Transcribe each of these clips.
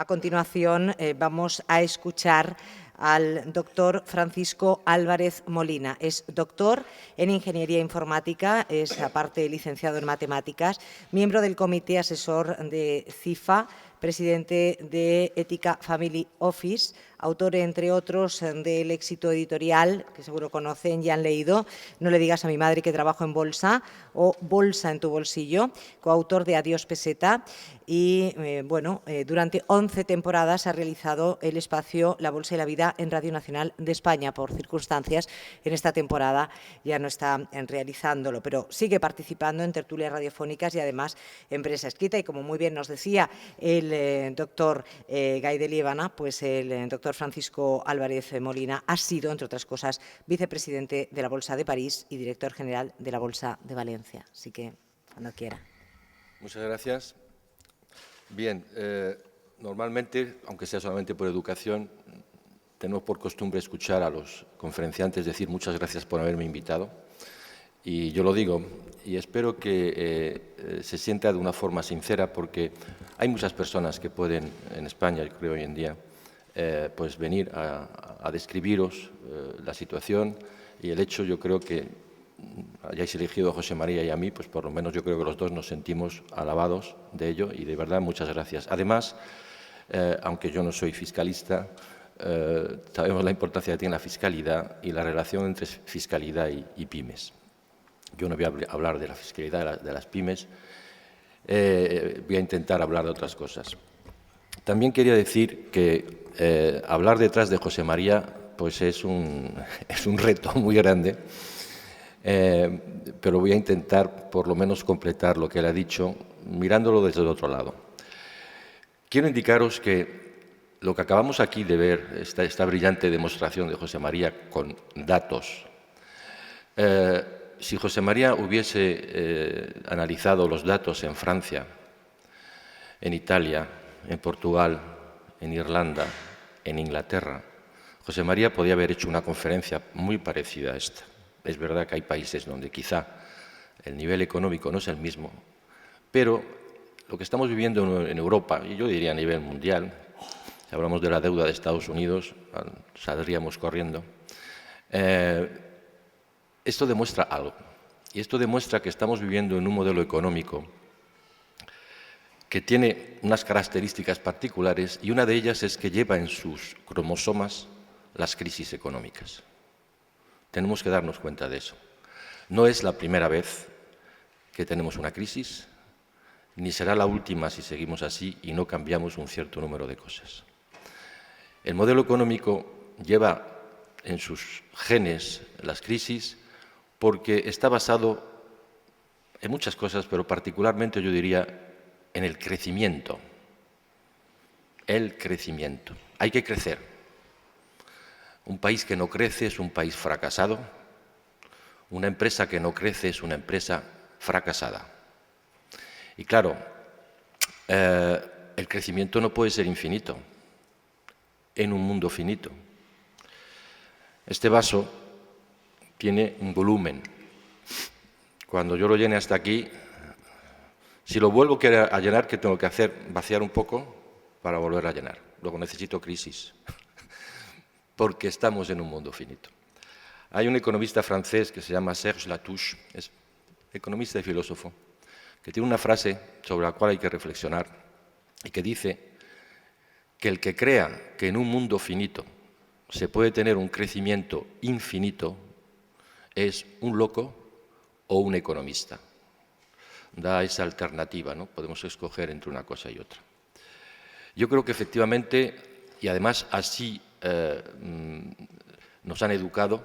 A continuación, vamos a escuchar al doctor Francisco Álvarez Molina. Es doctor en Ingeniería Informática, es aparte licenciado en Matemáticas, miembro del Comité Asesor de CIFA, presidente de Ética Family Office, autor, entre otros, del éxito editorial, que seguro conocen y han leído, No le digas a mi madre que trabajo en bolsa, o Bolsa en tu bolsillo, coautor de Adiós peseta, y durante 11 temporadas ha realizado el espacio La Bolsa y la Vida en Radio Nacional de España. Por circunstancias, en esta temporada ya no está realizándolo, pero sigue participando en tertulias radiofónicas y además en prensa escrita. Y como muy bien nos decía el doctor Gay de Liébana, pues el doctor Francisco Álvarez Molina ha sido, entre otras cosas, vicepresidente de la Bolsa de París y director general de la Bolsa de Valencia. Así que, cuando quiera. Muchas gracias. Bien, normalmente, aunque sea solamente por educación, tenemos por costumbre escuchar a los conferenciantes decir muchas gracias por haberme invitado. Y yo lo digo, y espero que se sienta de una forma sincera, porque hay muchas personas que pueden, en España, yo creo hoy en día, pues venir a describiros la situación y el hecho. Yo creo que hayáis elegido a José María y a mí, pues por lo menos yo creo que los dos nos sentimos alabados de ello y de verdad muchas gracias. Además, aunque yo no soy fiscalista, sabemos la importancia que tiene la fiscalidad y la relación entre fiscalidad y pymes. Yo no voy a hablar de la fiscalidad de las pymes, voy a intentar hablar de otras cosas. También quería decir que hablar detrás de José María pues es un reto muy grande, pero voy a intentar por lo menos completar lo que él ha dicho mirándolo desde el otro lado. Quiero indicaros que lo que acabamos aquí de ver, esta brillante demostración de José María con datos, si José María hubiese analizado los datos en Francia, en Italia, en Portugal, en Irlanda, en Inglaterra, José María podía haber hecho una conferencia muy parecida a esta. Es verdad que hay países donde quizá el nivel económico no es el mismo, pero lo que estamos viviendo en Europa, y yo diría a nivel mundial, si hablamos de la deuda de Estados Unidos, saldríamos corriendo. Esto demuestra algo, y esto demuestra que estamos viviendo en un modelo económico que tiene unas características particulares, y una de ellas es que lleva en sus cromosomas las crisis económicas. Tenemos que darnos cuenta de eso. No es la primera vez que tenemos una crisis, ni será la última si seguimos así y no cambiamos un cierto número de cosas. El modelo económico lleva en sus genes las crisis porque está basado en muchas cosas, pero particularmente yo diría en el crecimiento. El crecimiento. Hay que crecer. Un país que no crece es un país fracasado. Una empresa que no crece es una empresa fracasada. Y claro, el crecimiento no puede ser infinito en un mundo finito. Este vaso tiene un volumen. Cuando yo lo llene hasta aquí, si lo vuelvo a llenar, ¿qué tengo que hacer? Vaciar un poco para volver a llenar. Luego necesito crisis, porque estamos en un mundo finito. Hay un economista francés que se llama Serge Latouche, es economista y filósofo, que tiene una frase sobre la cual hay que reflexionar y que dice que el que crea que en un mundo finito se puede tener un crecimiento infinito es un loco o un economista. Da esa alternativa, ¿no? Podemos escoger entre una cosa y otra. Yo creo que efectivamente, y además así nos han educado,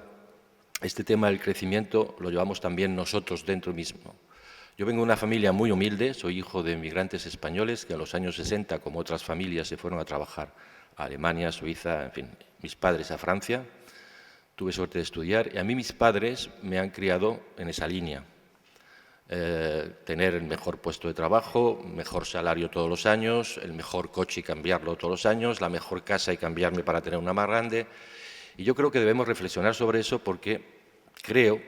este tema del crecimiento lo llevamos también nosotros dentro mismo. Yo vengo de una familia muy humilde, soy hijo de inmigrantes españoles que en los años 60, como otras familias, se fueron a trabajar a Alemania, Suiza, en fin, mis padres a Francia. Tuve suerte de estudiar y a mí mis padres me han criado en esa línea. Tener el mejor puesto de trabajo, mejor salario todos los años, el mejor coche y cambiarlo todos los años, la mejor casa y cambiarme para tener una más grande. Y yo creo que debemos reflexionar sobre eso porque creo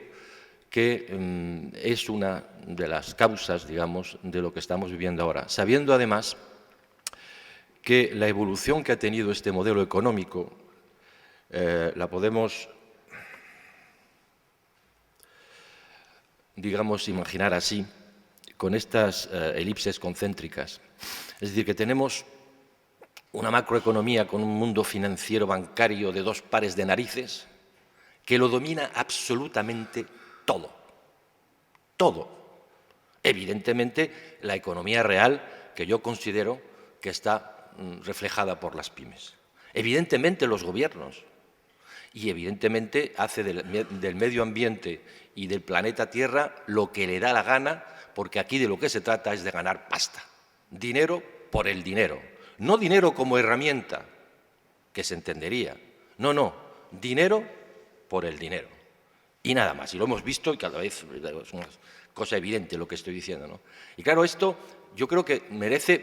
que es una de las causas, digamos, de lo que estamos viviendo ahora. Sabiendo además que la evolución que ha tenido este modelo económico la podemos, digamos, imaginar así, con estas elipses concéntricas. Es decir, que tenemos una macroeconomía con un mundo financiero bancario de dos pares de narices que lo domina absolutamente todo. Todo. Evidentemente, la economía real, que yo considero que está reflejada por las pymes. Evidentemente, los gobiernos. Y evidentemente hace del medio ambiente y del planeta Tierra lo que le da la gana, porque aquí de lo que se trata es de ganar pasta. Dinero por el dinero. No dinero como herramienta, que se entendería. No, no. Dinero por el dinero. Y nada más. Y lo hemos visto y cada vez es una cosa evidente lo que estoy diciendo, ¿no? Y claro, esto yo creo que merece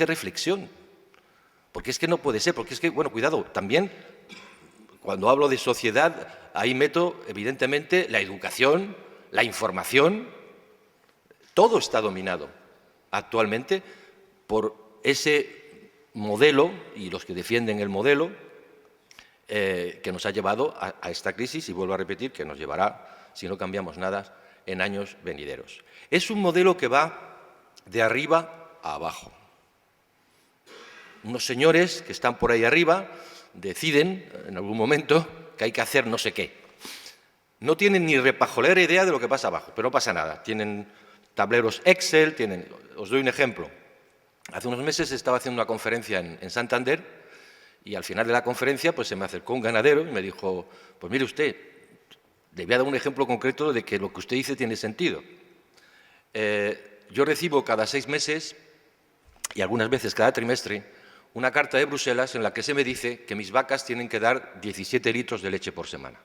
reflexión. Porque es que no puede ser. Porque es que, bueno, cuidado, también cuando hablo de sociedad, ahí meto, evidentemente, la educación, la información. Todo está dominado actualmente por ese modelo, y los que defienden el modelo, que nos ha llevado a esta crisis, y vuelvo a repetir, que nos llevará, si no cambiamos nada, en años venideros. Es un modelo que va de arriba a abajo. Unos señores que están por ahí arriba deciden, en algún momento, que hay que hacer no sé qué. No tienen ni repajolera idea de lo que pasa abajo, pero no pasa nada. Tienen tableros Excel, os doy un ejemplo. Hace unos meses estaba haciendo una conferencia en Santander y al final de la conferencia pues se me acercó un ganadero y me dijo, pues mire usted, le voy a dar un ejemplo concreto de que lo que usted dice tiene sentido. Yo recibo cada 6 meses y algunas veces cada trimestre una carta de Bruselas en la que se me dice que mis vacas tienen que dar 17 litros de leche por semana.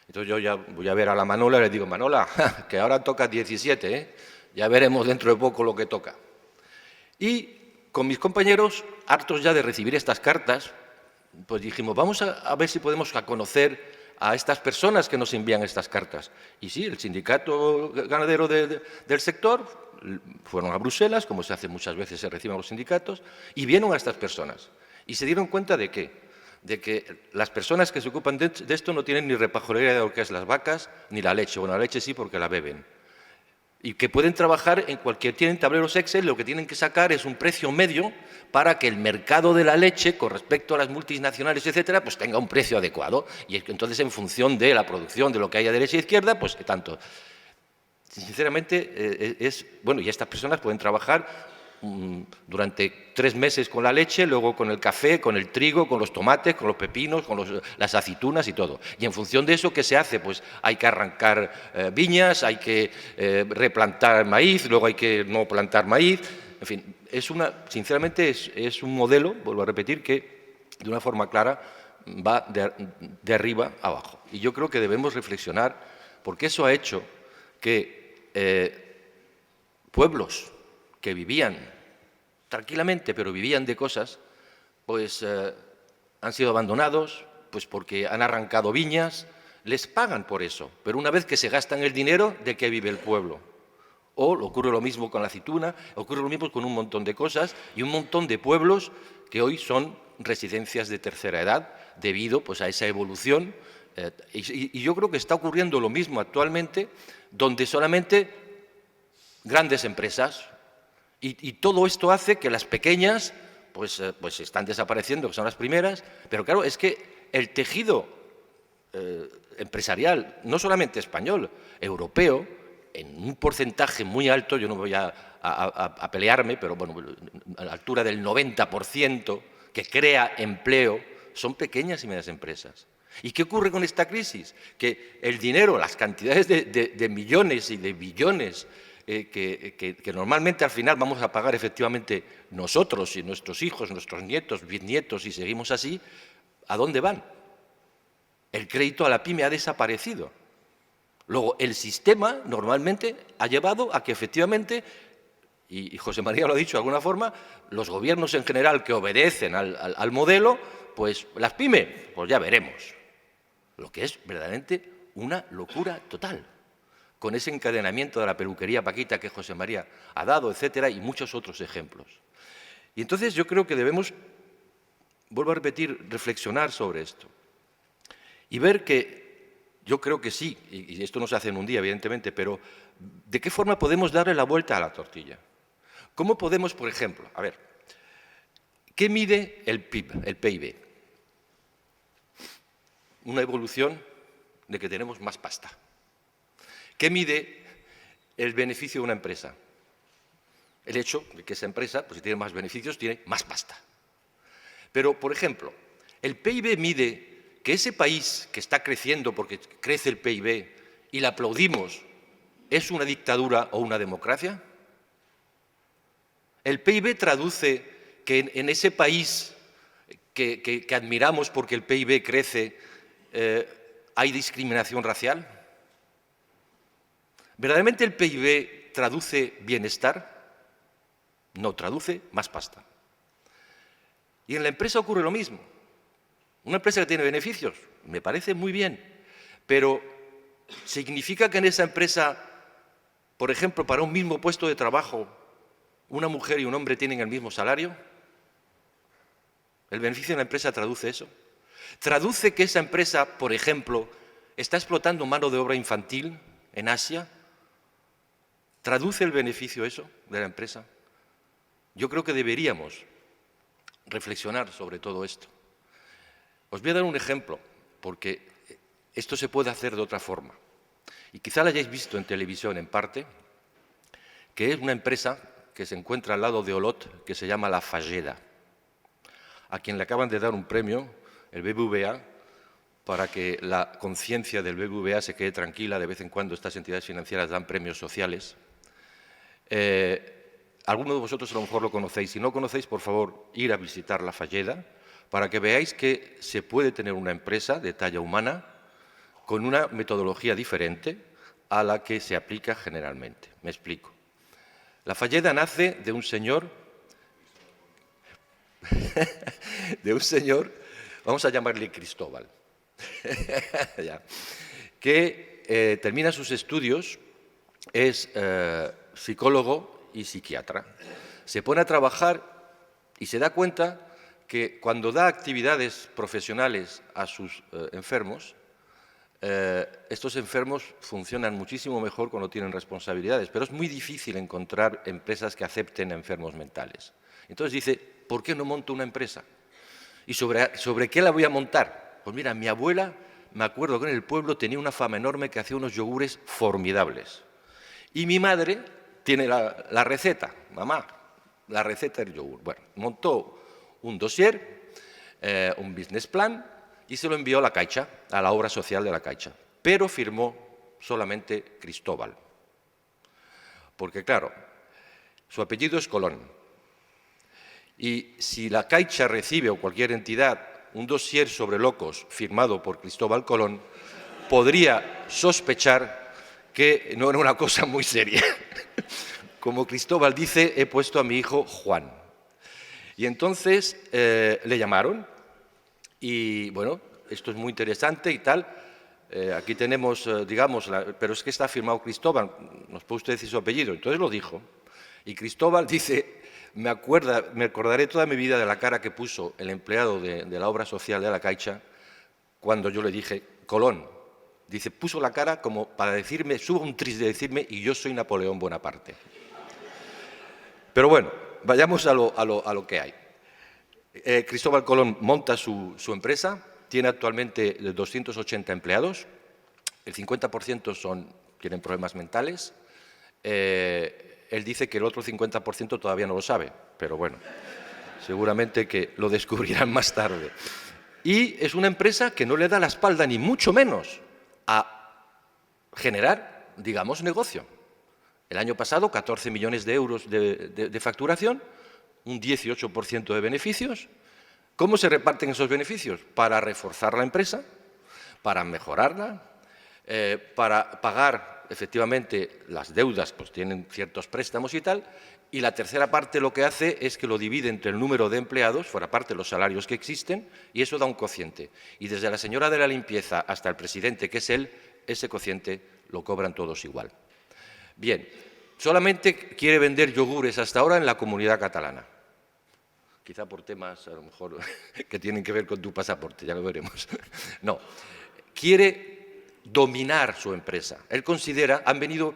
Entonces yo ya voy a ver a la Manola y le digo, Manola, que ahora toca 17, ¿eh? Ya veremos dentro de poco lo que toca. Y con mis compañeros, hartos ya de recibir estas cartas, pues dijimos, vamos a ver si podemos conocer a estas personas que nos envían estas cartas. Y sí, el sindicato ganadero del sector fueron a Bruselas, como se hace muchas veces, se reciben los sindicatos, y vieron a estas personas. Y se dieron cuenta de ¿qué? De que las personas que se ocupan de esto no tienen ni repajolera de lo que es las vacas, ni la leche. Bueno, la leche sí porque la beben. Y que pueden trabajar en tienen tableros Excel, lo que tienen que sacar es un precio medio para que el mercado de la leche, con respecto a las multinacionales, etcétera, pues tenga un precio adecuado. Y entonces, en función de la producción, de lo que haya derecha e izquierda, pues tanto. Sinceramente, bueno, y estas personas pueden trabajar durante 3 meses con la leche, luego con el café, con el trigo, con los tomates, con los pepinos, con las aceitunas y todo. Y en función de eso, ¿qué se hace? Pues hay que arrancar viñas, hay que replantar maíz, luego hay que no plantar maíz. En fin, sinceramente es un modelo, vuelvo a repetir, que de una forma clara va de arriba a abajo. Y yo creo que debemos reflexionar, porque eso ha hecho que pueblos que vivían tranquilamente, pero vivían de cosas, pues han sido abandonados, pues porque han arrancado viñas, les pagan por eso, pero una vez que se gastan el dinero, ¿de qué vive el pueblo? O ocurre lo mismo con la aceituna, ocurre lo mismo con un montón de cosas y un montón de pueblos que hoy son residencias de tercera edad debido pues, a esa evolución. Y yo creo que está ocurriendo lo mismo actualmente, donde solamente grandes empresas. Y todo esto hace que las pequeñas pues están desapareciendo, que son las primeras. Pero claro, es que el tejido empresarial, no solamente español, europeo, en un porcentaje muy alto, yo no voy a pelearme, pero bueno, a la altura del 90%, que crea empleo, son pequeñas y medianas empresas. ¿Y qué ocurre con esta crisis? Que el dinero, las cantidades de millones y de billones que normalmente al final vamos a pagar efectivamente nosotros y nuestros hijos, nuestros nietos, bisnietos, y seguimos así, ¿a dónde van? El crédito a la pyme ha desaparecido. Luego, el sistema normalmente ha llevado a que efectivamente, y José María lo ha dicho de alguna forma, los gobiernos en general que obedecen al modelo, pues las pymes, pues ya veremos. Lo que es verdaderamente una locura total, con ese encadenamiento de la peluquería Paquita que José María ha dado, etcétera, y muchos otros ejemplos. Y entonces yo creo que debemos, vuelvo a repetir, reflexionar sobre esto y ver que yo creo que sí, y esto no se hace en un día, evidentemente, pero ¿de qué forma podemos darle la vuelta a la tortilla? ¿Cómo podemos, por ejemplo, a ver, qué mide el PIB, el PIB? Una evolución de que tenemos más pasta. ¿Qué mide el beneficio de una empresa? El hecho de que esa empresa, pues si tiene más beneficios, tiene más pasta. Pero, por ejemplo, ¿el PIB mide que ese país que está creciendo porque crece el PIB y le aplaudimos es una dictadura o una democracia? ¿El PIB traduce que en ese país que admiramos porque el PIB crece hay discriminación racial? ¿Verdaderamente el PIB traduce bienestar? No, traduce más pasta. Y en la empresa ocurre lo mismo. Una empresa que tiene beneficios, me parece muy bien, pero ¿significa que en esa empresa, por ejemplo, para un mismo puesto de trabajo, una mujer y un hombre tienen el mismo salario? ¿El beneficio de la empresa traduce eso? ¿Traduce que esa empresa, por ejemplo, está explotando mano de obra infantil en Asia? ¿Traduce el beneficio eso de la empresa? Yo creo que deberíamos reflexionar sobre todo esto. Os voy a dar un ejemplo, porque esto se puede hacer de otra forma. Y quizá lo hayáis visto en televisión en parte, que es una empresa que se encuentra al lado de Olot, que se llama La Falleda, a quien le acaban de dar un premio, el BBVA, para que la conciencia del BBVA se quede tranquila. De vez en cuando estas entidades financieras dan premios sociales. Algunos de vosotros a lo mejor lo conocéis. Si no lo conocéis, por favor, ir a visitar La Falleda para que veáis que se puede tener una empresa de talla humana con una metodología diferente a la que se aplica generalmente. Me explico. La Falleda nace de un señor, vamos a llamarle Cristóbal, que termina sus estudios, es psicólogo y psiquiatra. Se pone a trabajar y se da cuenta que cuando da actividades profesionales a sus enfermos, estos enfermos funcionan muchísimo mejor cuando tienen responsabilidades, pero es muy difícil encontrar empresas que acepten enfermos mentales. Entonces dice, ¿por qué no monto una empresa? ¿Y sobre qué la voy a montar? Pues mira, mi abuela, me acuerdo que en el pueblo tenía una fama enorme que hacía unos yogures formidables. Y mi madre tiene la receta, mamá, la receta del yogur. Bueno, montó un dossier, un business plan, y se lo envió a la Caixa, a la obra social de la Caixa. Pero firmó solamente Cristóbal. Porque, claro, su apellido es Colón. Y si la Caixa recibe, o cualquier entidad, un dossier sobre locos firmado por Cristóbal Colón, podría sospechar que no era una cosa muy seria. Como Cristóbal dice, he puesto a mi hijo Juan. Y entonces le llamaron y, bueno, esto es muy interesante y tal. Aquí tenemos, digamos, pero es que está firmado Cristóbal, ¿nos puede usted decir su apellido? Entonces lo dijo. Y Cristóbal dice, me acordaré toda mi vida de la cara que puso el empleado de la obra social de la Caixa cuando yo le dije, Colón. Dice, puso la cara como para decirme, subo un tris de decirme, y yo soy Napoleón Bonaparte. Pero bueno, vayamos a lo que hay. Cristóbal Colón monta su empresa, tiene actualmente 280 empleados, el 50% tienen problemas mentales. Él dice que el otro 50% todavía no lo sabe, pero bueno, seguramente que lo descubrirán más tarde. Y es una empresa que no le da la espalda, ni mucho menos, a generar, digamos, negocio. El año pasado, 14 millones de euros de facturación, un 18% de beneficios. ¿Cómo se reparten esos beneficios? Para reforzar la empresa, para mejorarla, para pagar efectivamente las deudas, pues tienen ciertos préstamos y tal, y la tercera parte lo que hace es que lo divide entre el número de empleados, fuera parte de los salarios que existen, y eso da un cociente. Y desde la señora de la limpieza hasta el presidente, que es él, ese cociente lo cobran todos igual. Bien, solamente quiere vender yogures hasta ahora en la Comunidad Catalana. quizá por temas a lo mejor que tienen que ver con tu pasaporte, ya lo veremos. No, quiere dominar su empresa. Él considera, han venido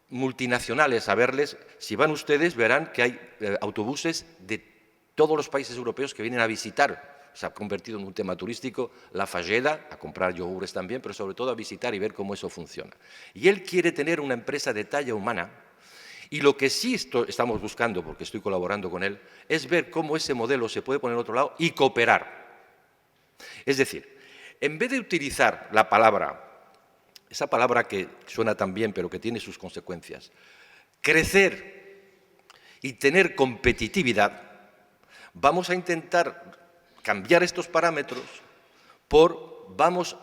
multinacionales a verles, si van ustedes verán que hay autobuses de todos los países europeos que vienen a visitar. Se ha convertido en un tema turístico la Falleda, a comprar yogures también, pero sobre todo a visitar y ver cómo eso funciona. Y él quiere tener una empresa de talla humana, y lo que sí estamos buscando, porque estoy colaborando con él, es ver cómo ese modelo se puede poner al otro lado y cooperar. Es decir, en vez de utilizar la palabra, esa palabra que suena tan bien pero que tiene sus consecuencias, crecer y tener competitividad, vamos a intentar cambiar estos parámetros por vamos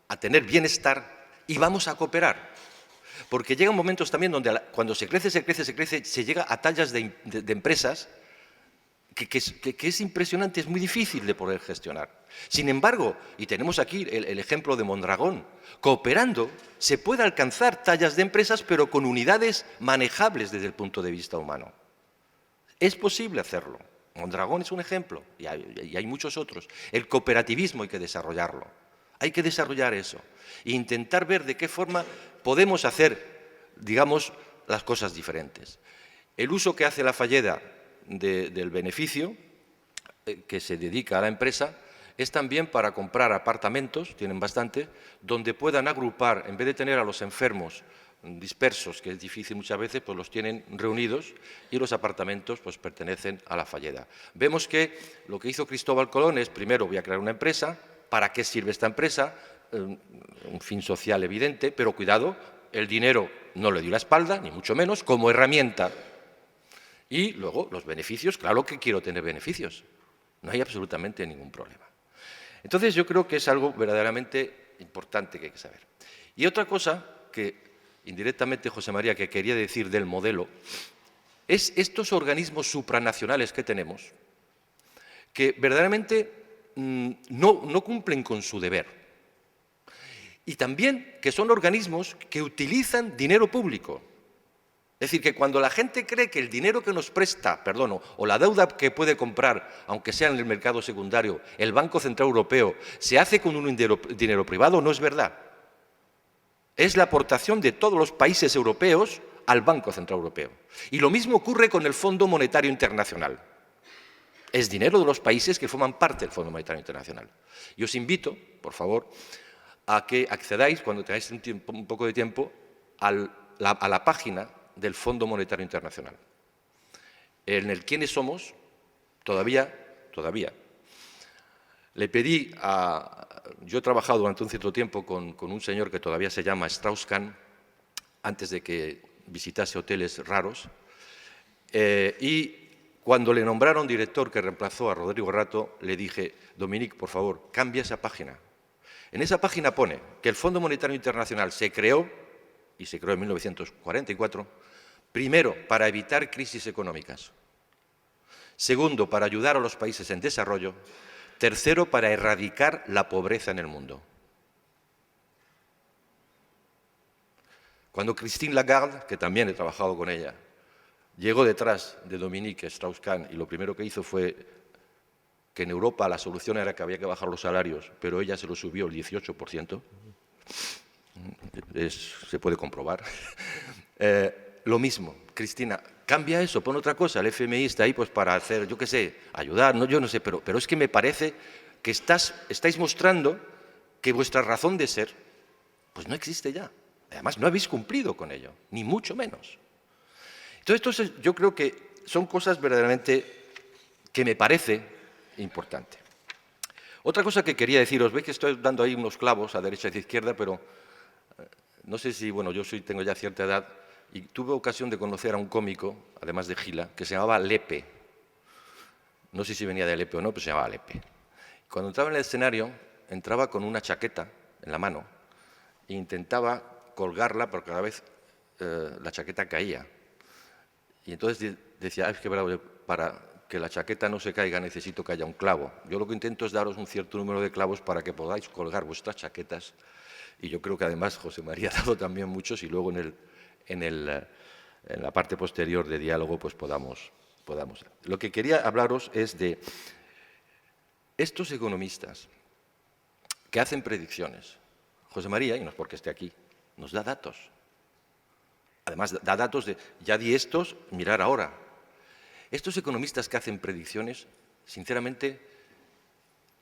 a tener bienestar y vamos a cooperar. Porque llegan momentos también donde cuando se crece, se llega a tallas de empresas que es impresionante, es muy difícil de poder gestionar. Sin embargo, y tenemos aquí el ejemplo de Mondragón, cooperando se puede alcanzar tallas de empresas, pero con unidades manejables desde el punto de vista humano. Es posible hacerlo. Mondragón es un ejemplo, y hay muchos otros. El cooperativismo hay que desarrollarlo. Hay que desarrollar eso e intentar ver de qué forma podemos hacer, digamos, las cosas diferentes. El uso que hace la Falleda del beneficio que se dedica a la empresa es también para comprar apartamentos, tienen bastante, donde puedan agrupar, en vez de tener a los enfermos dispersos, que es difícil muchas veces, pues los tienen reunidos y los apartamentos pues pertenecen a la Falleda. Vemos que lo que hizo Cristóbal Colón es, primero voy a crear una empresa. ¿Para qué sirve esta empresa? Un fin social evidente, pero cuidado, el dinero no le dio la espalda, ni mucho menos, como herramienta. Y luego los beneficios, claro que quiero tener beneficios, no hay absolutamente ningún problema. Entonces yo creo que es algo verdaderamente importante que hay que saber. Y otra cosa que indirectamente José María que quería decir del modelo, es estos organismos supranacionales que tenemos, que verdaderamente no cumplen con su deber. Y también que son organismos que utilizan dinero público. Es decir, que cuando la gente cree que el dinero que nos presta, o la deuda que puede comprar, aunque sea en el mercado secundario, el Banco Central Europeo, se hace con un dinero privado, no es verdad. Es la aportación de todos los países europeos al Banco Central Europeo. Y lo mismo ocurre con el Fondo Monetario Internacional. Es dinero de los países que forman parte del Fondo Monetario Internacional. Y os invito, por favor, a que accedáis, cuando tengáis un poco de tiempo, a la página del Fondo Monetario Internacional. En el ¿Quiénes somos? Todavía, le pedí yo he trabajado durante un cierto tiempo con un señor que todavía se llama Strauss-Kahn, antes de que visitase hoteles raros, y cuando le nombraron director que reemplazó a Rodrigo Rato, le dije, Dominique, por favor, cambia esa página. En esa página pone que el Fondo Monetario Internacional se creó, y se creó en 1944, primero, para evitar crisis económicas. Segundo, para ayudar a los países en desarrollo. Tercero, para erradicar la pobreza en el mundo. Cuando Christine Lagarde, que también he trabajado con ella, llegó detrás de Dominique Strauss-Kahn y lo primero que hizo fue que en Europa la solución era que había que bajar los salarios, pero ella se lo subió el 18%, se puede comprobar. Lo mismo, Cristina, cambia eso, pon otra cosa, el FMI está ahí pues para hacer, yo qué sé, ayudar, no, yo no sé, pero es que me parece que estáis mostrando que vuestra razón de ser pues no existe ya. Además, no habéis cumplido con ello, ni mucho menos. Entonces, yo creo que son cosas verdaderamente que me parece importante. Otra cosa que quería deciros, veis que estoy dando ahí unos clavos a derecha y a izquierda, pero no sé si, bueno, yo tengo ya cierta edad y tuve ocasión de conocer a un cómico, además de Gila, que se llamaba Lepe. No sé si venía de Lepe o no, pero se llamaba Lepe. Cuando entraba en el escenario, entraba con una chaqueta en la mano e intentaba colgarla, porque cada vez la chaqueta caía. Y entonces decía, es que bravo, para que la chaqueta no se caiga necesito que haya un clavo. Yo lo que intento es daros un cierto número de clavos para que podáis colgar vuestras chaquetas. Y yo creo que además José María ha dado también muchos y luego en la parte posterior de diálogo pues podamos podamos. Lo que quería hablaros es de estos economistas que hacen predicciones. José María, y no es porque esté aquí, nos da datos. Además, da datos de, ya di estos, mirar ahora. Estos economistas que hacen predicciones, sinceramente,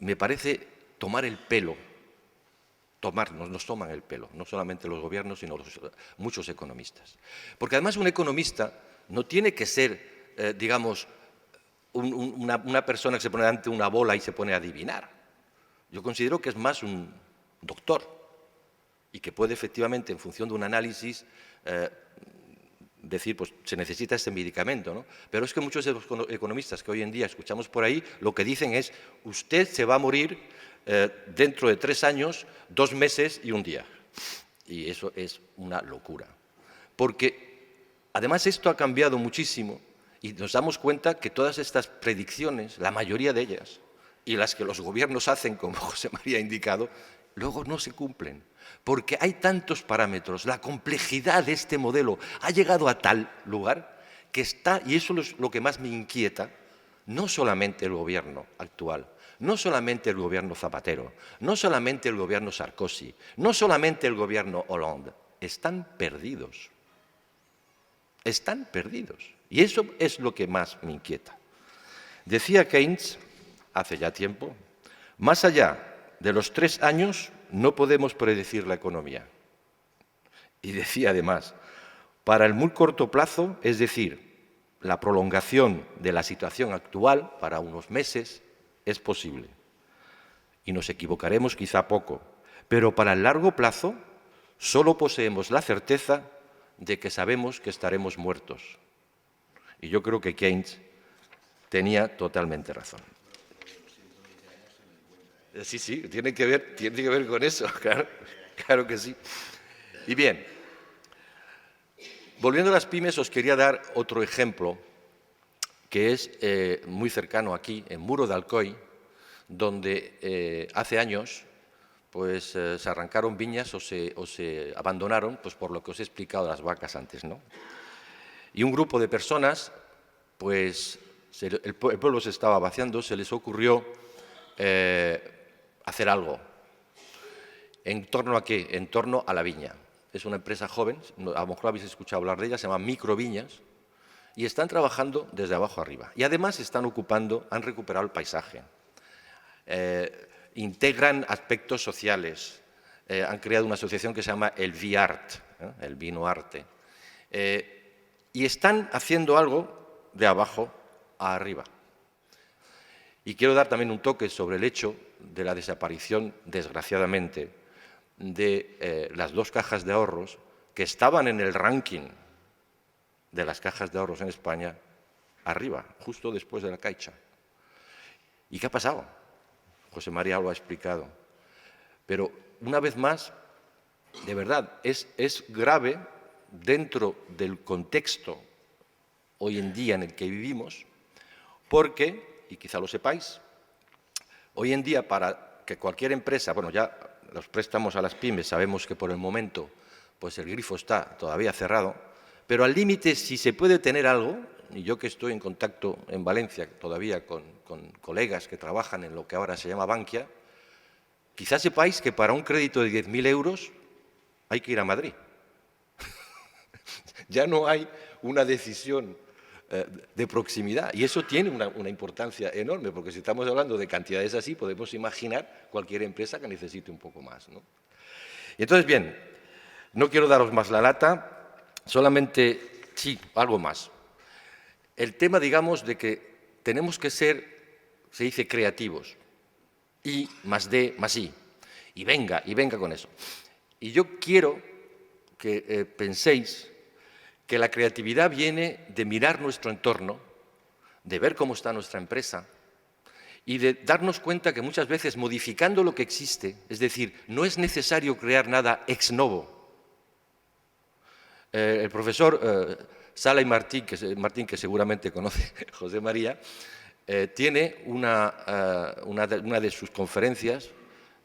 me parece tomar el pelo. Nos toman el pelo, no solamente los gobiernos, sino muchos economistas. Porque además un economista no tiene que ser, digamos, una persona que se pone ante una bola y se pone a adivinar. Yo considero que es más un doctor y que puede efectivamente, en función de un análisis, decir, pues se necesita este medicamento, ¿no? Pero es que muchos de los economistas que hoy en día escuchamos por ahí, lo que dicen es, usted se va a morir dentro de 3 años, 2 meses y 1 día. Y eso es una locura. Porque además esto ha cambiado muchísimo y nos damos cuenta que todas estas predicciones, la mayoría de ellas, y las que los gobiernos hacen, como José María ha indicado, luego no se cumplen. Porque hay tantos parámetros, la complejidad de este modelo ha llegado a tal lugar que está, y eso es lo que más me inquieta, no solamente el gobierno actual, no solamente el gobierno Zapatero, no solamente el gobierno Sarkozy, no solamente el gobierno Hollande, están perdidos. Están perdidos. Y eso es lo que más me inquieta. Decía Keynes, hace ya tiempo, más allá de los 3 años no podemos predecir la economía. Y decía además, para el muy corto plazo, es decir, la prolongación de la situación actual para unos meses, es posible. Y nos equivocaremos quizá poco, pero para el largo plazo solo poseemos la certeza de que sabemos que estaremos muertos. Y yo creo que Keynes tenía totalmente razón. Sí, sí, tiene que ver con eso, claro que sí. Y bien, volviendo a las pymes, os quería dar otro ejemplo que es muy cercano aquí, en Muro de Alcoy, donde hace años pues, se arrancaron viñas o se abandonaron, pues por lo que os he explicado de las vacas antes, ¿no? Y un grupo de personas, pues el pueblo se estaba vaciando, se les ocurrió hacer algo. ¿En torno a qué? En torno a la viña. Es una empresa joven, a lo mejor habéis escuchado hablar de ella, se llama Microviñas, y están trabajando desde abajo arriba. Y además han recuperado el paisaje, integran aspectos sociales, han creado una asociación que se llama el VIART, el vino arte, y están haciendo algo de abajo a arriba. Y quiero dar también un toque sobre el hecho de la desaparición, desgraciadamente, de las 2 cajas de ahorros que estaban en el ranking de las cajas de ahorros en España, arriba, justo después de la Caixa. ¿Y qué ha pasado? José María lo ha explicado. Pero, una vez más, de verdad, es grave dentro del contexto hoy en día en el que vivimos, porque, y quizá lo sepáis, hoy en día para que cualquier empresa, bueno, ya los préstamos a las pymes sabemos que por el momento pues el grifo está todavía cerrado, pero al límite, si se puede tener algo, y yo que estoy en contacto en Valencia todavía con colegas que trabajan en lo que ahora se llama Bankia, quizás sepáis que para un crédito de 10.000 euros hay que ir a Madrid. Ya no hay una decisión de proximidad, y eso tiene una importancia enorme, porque si estamos hablando de cantidades así, podemos imaginar cualquier empresa que necesite un poco más, ¿no? Y entonces, bien, no quiero daros más la lata, solamente, sí, algo más. El tema, digamos, de que tenemos que ser, se dice, creativos. I más D más I. Y venga con eso. Y yo quiero que penséis que la creatividad viene de mirar nuestro entorno, de ver cómo está nuestra empresa y de darnos cuenta que muchas veces modificando lo que existe, es decir, no es necesario crear nada ex novo. El profesor Sala y Martín, que seguramente conoce José María, tiene una de sus conferencias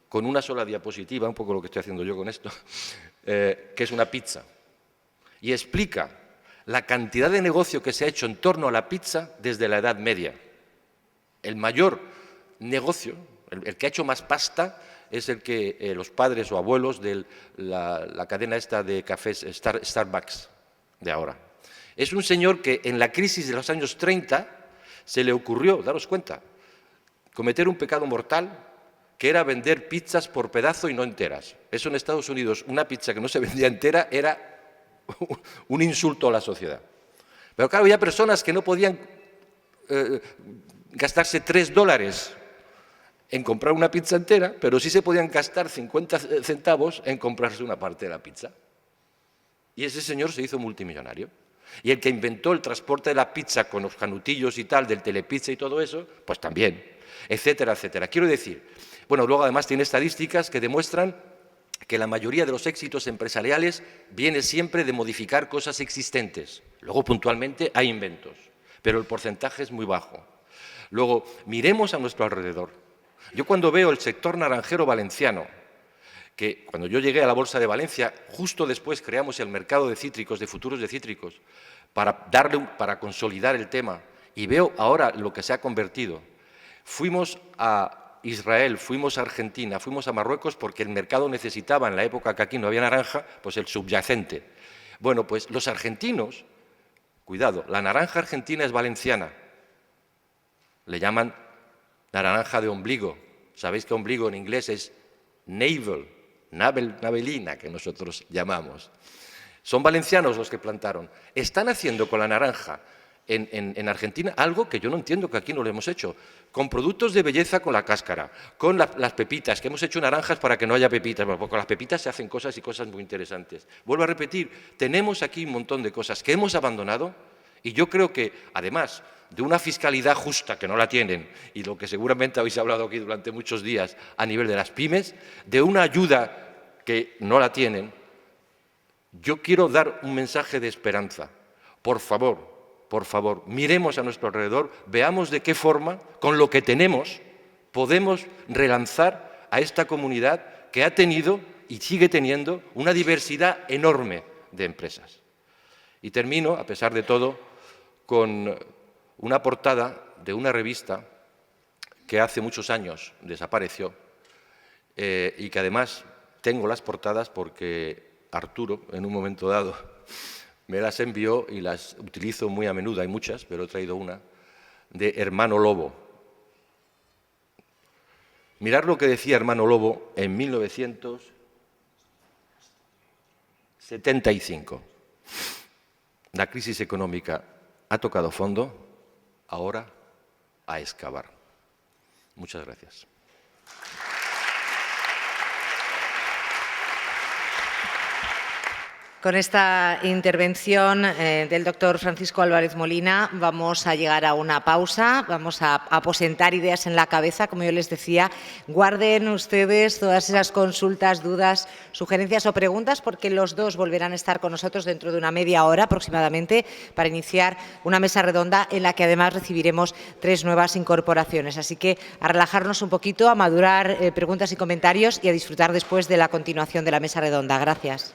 con una sola diapositiva, un poco lo que estoy haciendo yo con esto, que es una pizza. Y explica la cantidad de negocio que se ha hecho en torno a la pizza desde la Edad Media. El mayor negocio, el que ha hecho más pasta, es el que los padres o abuelos de la cadena esta de cafés Starbucks de ahora. Es un señor que en la crisis de los años 30 se le ocurrió, daros cuenta, cometer un pecado mortal que era vender pizzas por pedazo y no enteras. Eso en Estados Unidos, una pizza que no se vendía entera era un insulto a la sociedad. Pero claro, había personas que no podían gastarse $3 en comprar una pizza entera, pero sí se podían gastar 50 centavos en comprarse una parte de la pizza. Y ese señor se hizo multimillonario. Y el que inventó el transporte de la pizza con los canutillos y tal, del telepizza y todo eso, pues también, etcétera, etcétera. Quiero decir, bueno, luego además tiene estadísticas que demuestran que la mayoría de los éxitos empresariales viene siempre de modificar cosas existentes. Luego, puntualmente, hay inventos, pero el porcentaje es muy bajo. Luego, miremos a nuestro alrededor. Yo cuando veo el sector naranjero valenciano, que cuando yo llegué a la Bolsa de Valencia, justo después creamos el mercado de cítricos, de futuros de cítricos, para consolidar el tema, y veo ahora lo que se ha convertido. Fuimos a Israel, fuimos a Argentina, fuimos a Marruecos porque el mercado necesitaba, en la época que aquí no había naranja, pues el subyacente. Bueno, pues los argentinos, cuidado, la naranja argentina es valenciana, le llaman naranja de ombligo. Sabéis que ombligo en inglés es navel, navelina, que nosotros llamamos. Son valencianos los que plantaron. Están haciendo con la naranja en Argentina algo que yo no entiendo que aquí no lo hemos hecho. Con productos de belleza con la cáscara, con las pepitas, que hemos hecho naranjas para que no haya pepitas. Bueno, porque con las pepitas se hacen cosas y cosas muy interesantes. Vuelvo a repetir, tenemos aquí un montón de cosas que hemos abandonado y yo creo que, además de una fiscalidad justa, que no la tienen, y lo que seguramente habéis hablado aquí durante muchos días a nivel de las pymes, de una ayuda que no la tienen, yo quiero dar un mensaje de esperanza. Por favor, miremos a nuestro alrededor, veamos de qué forma, con lo que tenemos, podemos relanzar a esta comunidad que ha tenido y sigue teniendo una diversidad enorme de empresas. Y termino, a pesar de todo, con una portada de una revista que hace muchos años desapareció y que además tengo las portadas porque Arturo, en un momento dado, me las envió y las utilizo muy a menudo, hay muchas, pero he traído una, de Hermano Lobo. Mirad lo que decía Hermano Lobo en 1975. La crisis económica ha tocado fondo, ahora a excavar. Muchas gracias. Con esta intervención del doctor Francisco Álvarez Molina vamos a llegar a una pausa, vamos a aposentar ideas en la cabeza, como yo les decía. Guarden ustedes todas esas consultas, dudas, sugerencias o preguntas, porque los dos volverán a estar con nosotros dentro de una media hora aproximadamente para iniciar una mesa redonda en la que además recibiremos 3 nuevas incorporaciones. Así que a relajarnos un poquito, a madurar preguntas y comentarios y a disfrutar después de la continuación de la mesa redonda. Gracias.